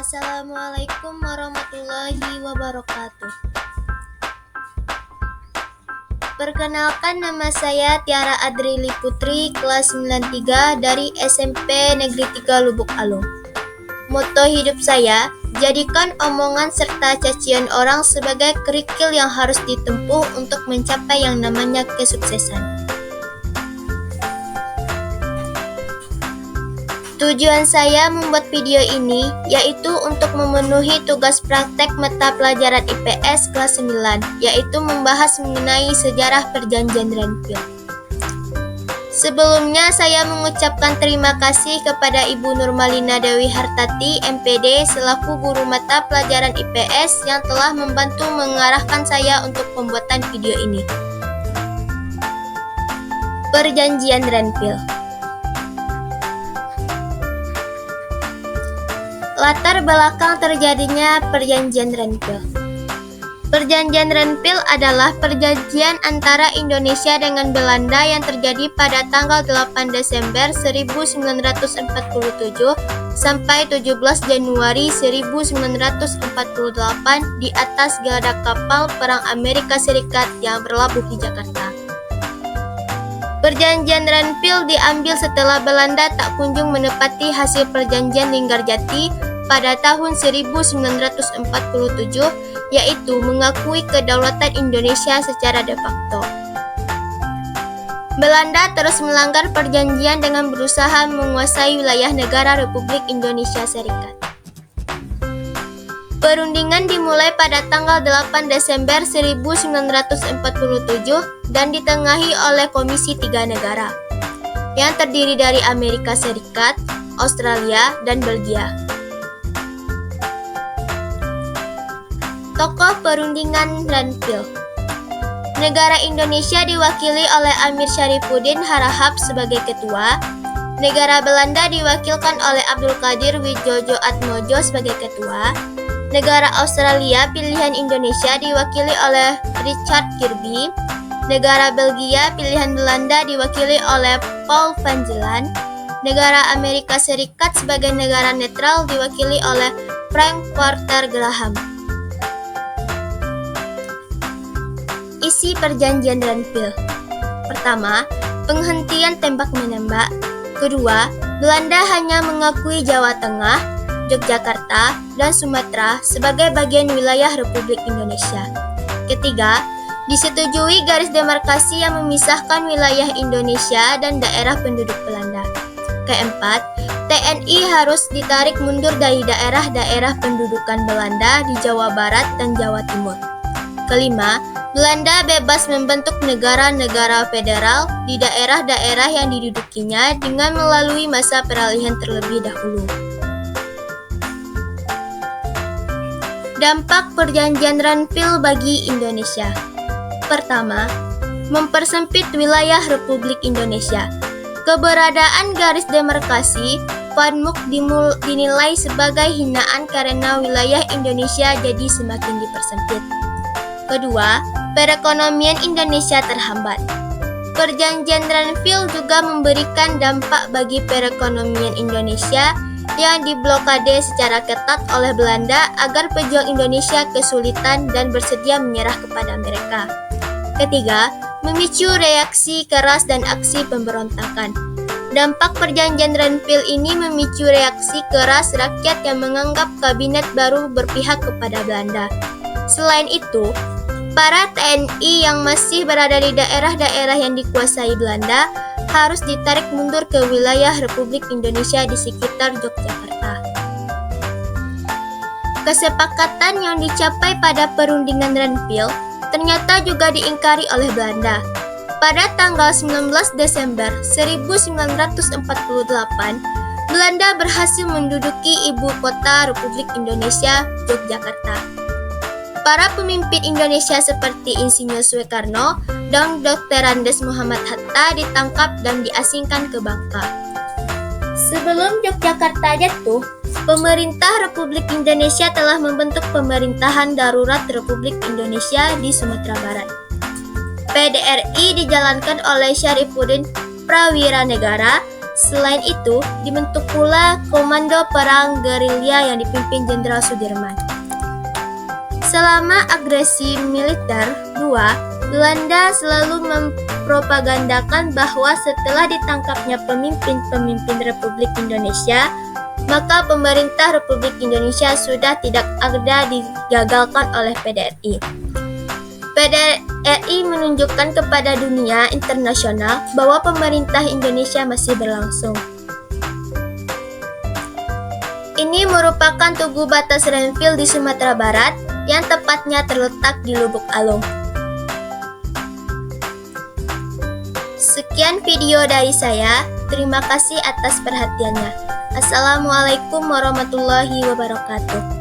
Assalamualaikum warahmatullahi wabarakatuh. Perkenalkan, nama saya Tiara Adrili Putri, kelas 93 dari SMP Negeri 3 Lubuk Alung. Moto hidup saya, jadikan omongan serta cacian orang sebagai kerikil yang harus ditempuh untuk mencapai yang namanya kesuksesan. Tujuan saya membuat video ini yaitu untuk memenuhi tugas praktek mata pelajaran IPS kelas 9, yaitu membahas mengenai sejarah Perjanjian Renville. Sebelumnya saya mengucapkan terima kasih kepada Ibu Nurmalina Dewi Hartati, MPD, selaku guru mata pelajaran IPS yang telah membantu mengarahkan saya untuk pembuatan video ini. Perjanjian Renville. Latar belakang terjadinya Perjanjian Renville. Perjanjian Renville adalah perjanjian antara Indonesia dengan Belanda yang terjadi pada tanggal 8 Desember 1947 sampai 17 Januari 1948 di atas gada kapal perang Amerika Serikat yang berlabuh di Jakarta. Perjanjian Renville diambil setelah Belanda tak kunjung menepati hasil perjanjian Linggarjati pada tahun 1947, yaitu mengakui kedaulatan Indonesia secara de facto. Belanda terus melanggar perjanjian dengan berusaha menguasai wilayah negara Republik Indonesia Serikat. Perundingan dimulai pada tanggal 8 Desember 1947 dan ditengahi oleh Komisi 3 negara, yang terdiri dari Amerika Serikat, Australia, dan Belgia. Tokoh perundingan Renville. Negara Indonesia diwakili oleh Amir Syarifuddin Harahap sebagai ketua. Negara Belanda diwakilkan oleh Abdul Qadir Widjojoatmojo sebagai ketua. Negara Australia pilihan Indonesia diwakili oleh Richard Kirby. Negara Belgia pilihan Belanda diwakili oleh Paul van Zeeland. Negara Amerika Serikat sebagai negara netral diwakili oleh Frank Porter Graham. Isi Perjanjian Renville. Pertama, penghentian tembak-menembak. Kedua, Belanda hanya mengakui Jawa Tengah, Yogyakarta, dan Sumatera sebagai bagian wilayah Republik Indonesia. Ketiga, disetujui garis demarkasi yang memisahkan wilayah Indonesia dan daerah penduduk Belanda. Keempat, TNI harus ditarik mundur dari daerah-daerah pendudukan Belanda di Jawa Barat dan Jawa Timur. Kelima, Belanda bebas membentuk negara-negara federal di daerah-daerah yang didudukinya dengan melalui masa peralihan terlebih dahulu. Dampak Perjanjian Renville bagi Indonesia. Pertama, mempersempit wilayah Republik Indonesia. Keberadaan garis demarkasi Panmuk dinilai sebagai hinaan karena wilayah Indonesia jadi semakin dipersempit. Kedua, perekonomian Indonesia terhambat. Perjanjian Renville juga memberikan dampak bagi perekonomian Indonesia yang diblokade secara ketat oleh Belanda agar pejuang Indonesia kesulitan dan bersedia menyerah kepada mereka. Ketiga, memicu reaksi keras dan aksi pemberontakan. Dampak Perjanjian Renville ini memicu reaksi keras rakyat yang menganggap kabinet baru berpihak kepada Belanda. Selain itu, para TNI yang masih berada di daerah-daerah yang dikuasai Belanda harus ditarik mundur ke wilayah Republik Indonesia di sekitar Yogyakarta. Kesepakatan yang dicapai pada perundingan Renville ternyata juga diingkari oleh Belanda. Pada tanggal 19 Desember 1948, Belanda berhasil menduduki ibu kota Republik Indonesia, Yogyakarta. Para pemimpin Indonesia seperti Insinyur Soekarno dan Dr. Andes Muhammad Hatta ditangkap dan diasingkan ke Bangka. Sebelum Yogyakarta jatuh, pemerintah Republik Indonesia telah membentuk pemerintahan darurat Republik Indonesia di Sumatera Barat. PDRI dijalankan oleh Syarifuddin Prawiranegara Selain itu, dibentuk pula Komando Perang Gerilya yang dipimpin Jenderal Sudirman. Selama agresi militer II, Belanda selalu mempropagandakan bahwa setelah ditangkapnya pemimpin-pemimpin Republik Indonesia, maka pemerintah Republik Indonesia sudah tidak ada digagalkan oleh PDRI. PDRI menunjukkan kepada dunia internasional bahwa pemerintah Indonesia masih berlangsung. Ini merupakan Tugu Batas Renville di Sumatera Barat yang tepatnya terletak di Lubuk Alung. Sekian video dari saya. Terima kasih atas perhatiannya. Assalamualaikum warahmatullahi wabarakatuh.